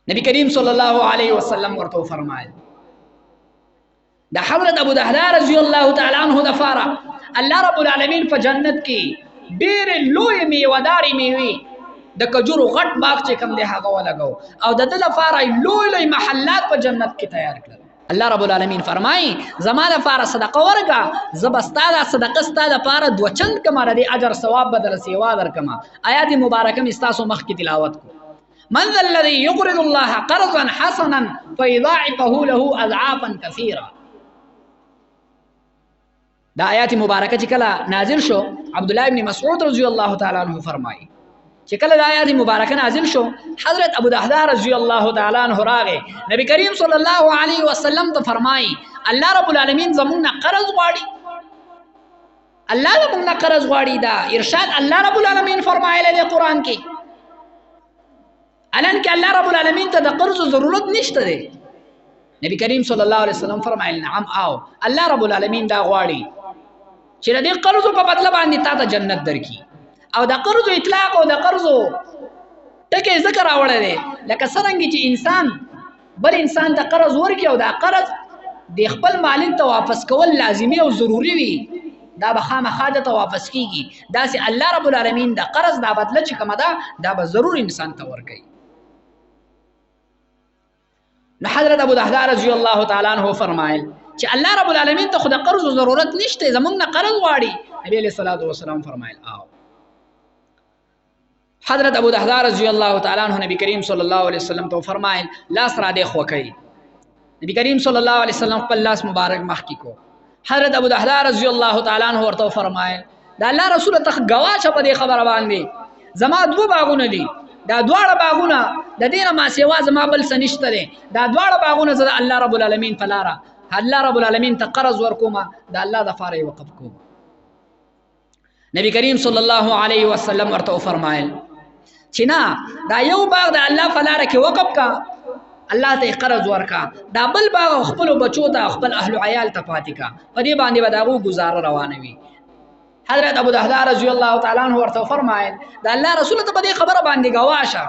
نبی کریم صلی الله علیه وسلم ورته فرمایل دا حضرت ابو دحدار رضی الله تعالی عنہ د فارا الله رب العالمین په جنت کې ډېر لوی میوهداري میوي د کجورو غټ باغ چې کوم دی هغه ولګو او د دې لپاره لوی لوی محلات په جنت کې تیار کړل. الله رب العالمین فرمایي زما لپاره صدقه ورکړه زه به ستا دا صدقه ستا لپاره دوه چند کما د اجر ثواب بدل سیوا درکما. آیات مبارکه مې ستاسو مخکې تلاوت کو. من ذا الذي يقرض الله قرضا حسنا فيضاعفه له اضعافا كثيرا. دا آیات مبارکه چې کله نازل شو عبد الله ابن مسعود رضی الله تعالی عنہ فرمایي چې کله د آیات مبارکه نازل شو حضرت ابو دحدار رضی الله تعالی عنہ راغې نبی کریم صلی الله علیه وسلم ته فرمایي الله رب العالمین زمونږ قرض غواړي الله زمونږ قرض غواړي. دا ارشاد الله رب العالمین فرمایلی دی قرآن کې الان کې الله رب العالمین ته د قرض ضرورت نشته دی. نبی کریم صلی الله علیه وسلم فرمایل نعم او الله رب العالمین دا غواړي چې د دې قرض په بدله باندې تا ته جنت درکړي او د قرض اطلاق او د قرض ټکی ذکر راوړی دی لکه څرنګه چې انسان بل انسان ته قرض ورکړي او دا قرض د خپل مالک ته واپس کول لازمي او ضروری وي دا به خامخا ته واپس کیږي. داسې الله رب العالمین د قرض دا بدله چې کومه ده دا به ضرور انسان ته ورکوي. نو حضرت ابو دحدار رضی الله تعالی عنہ فرمایل چې الله رب العالمین ته خود قرض ضرورت نشته زمونږ نه قرض غواړي. نبی علیہ الصلوۃ والسلام فرمایل او حضرت ابو دحدار رضی الله تعالی عنہ نبی کریم صلی الله علیه وسلم ته فرمایل لاس را دې خوکای. نبی کریم صلی الله علیه وسلم خپل لاس مبارک مخ کی کو. حضرت ابو دحدار رضی الله تعالی عنہ ورته فرمایل دا الله رسول ته گواشه په دې خبره باندې زما دوه باغونه دي دا دواړه باغونه د دینه ما سیوا زما بل څه نشته دي دا دواړه باغونه زه الله رب العالمین په لاره الله رب العالمین ته قرض ورکوم دا الله د فارې وقف کوم. نبی کریم صلی الله علیه وسلم ورته فرمایل چې نه دا یو باغ د الله په لاره کې وقف کا الله ته قرض ورکا دا بل باغ خپل بچو ته خپل اهل عیال ته پاتې کا په دې باندې به داغو گزاره روانوي. حضرت ابو دحدار رضی الله تعالی عنہ ورته فرمایل دا الله رسول ته په دې خبره باندې گواشه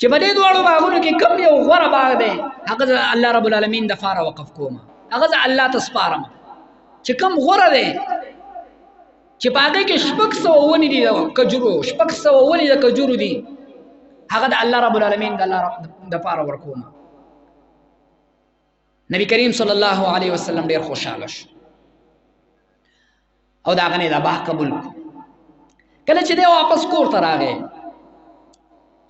چې په دې دوړو باغونو کې کوم یو غوړه باغ دی هغه الله رب العالمین د فار وقف کوم هغه الله تسپارم چې کوم غوړه دی چې پاګه کې شپږ سو ونی دي کجورو شپږ سو ونی د کجورو دي هغه د الله رب العالمین د الله د فار ورکوم. نبی کریم صلی الله علیه وسلم ډیر خوشاله شو او دا غنی دا باه قبول کله چې دی واپس کور ته راغی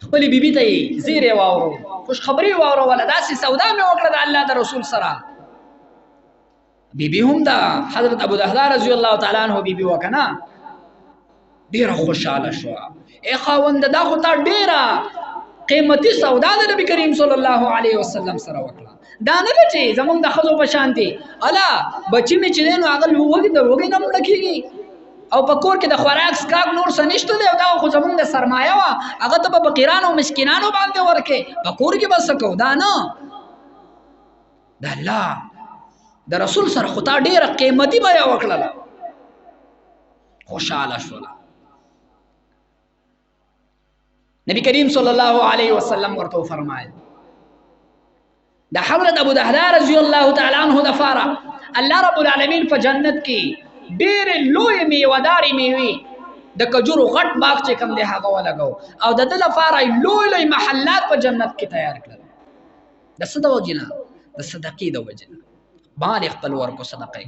خپل بیبي ته زیره واورو خوش خبري واورو ولا داسې سودا مې وکړه د الله د رسول سره. بیبي هم دا حضرت ابو دحدار رضی الله تعالی عنہ بیبي وکنا ډیره خوشاله شو. ای خاوند دا خو تا ډیره قیمتي سودا د نبی کریم صلی الله علیه وسلم سره وکړه دا نه چې زمونږ د خزو په شانتي الا بچی مې چې نو هغه وګي د وګي نه مړ کیږي او په کور کې د خوراک سکاک نور څه نشته دی دا خو زمونږ د سرمایه وا هغه ته په فقیرانو او مسکینانو باندې ورکه په کور کې بس کو دا نه د الله د رسول سره خو تا ډیره قیمتي بیا وکړه خوشاله شول. نبی کریم صلی الله علیه وسلم ورته فرمایل دا حضرت ابو دحدار رضی الله تعالی عنہ د فارا الله رب العالمین په جنت کې ډېر لوی میوهداري میوي د کجورو غټ باغ چې کوم دی هغه ولګو او د دې لپاره لوی لوی محلات په جنت کې تیار کړل د صدقې د وجنه د صدقې د وجنه باندې خپل ورکو صدقې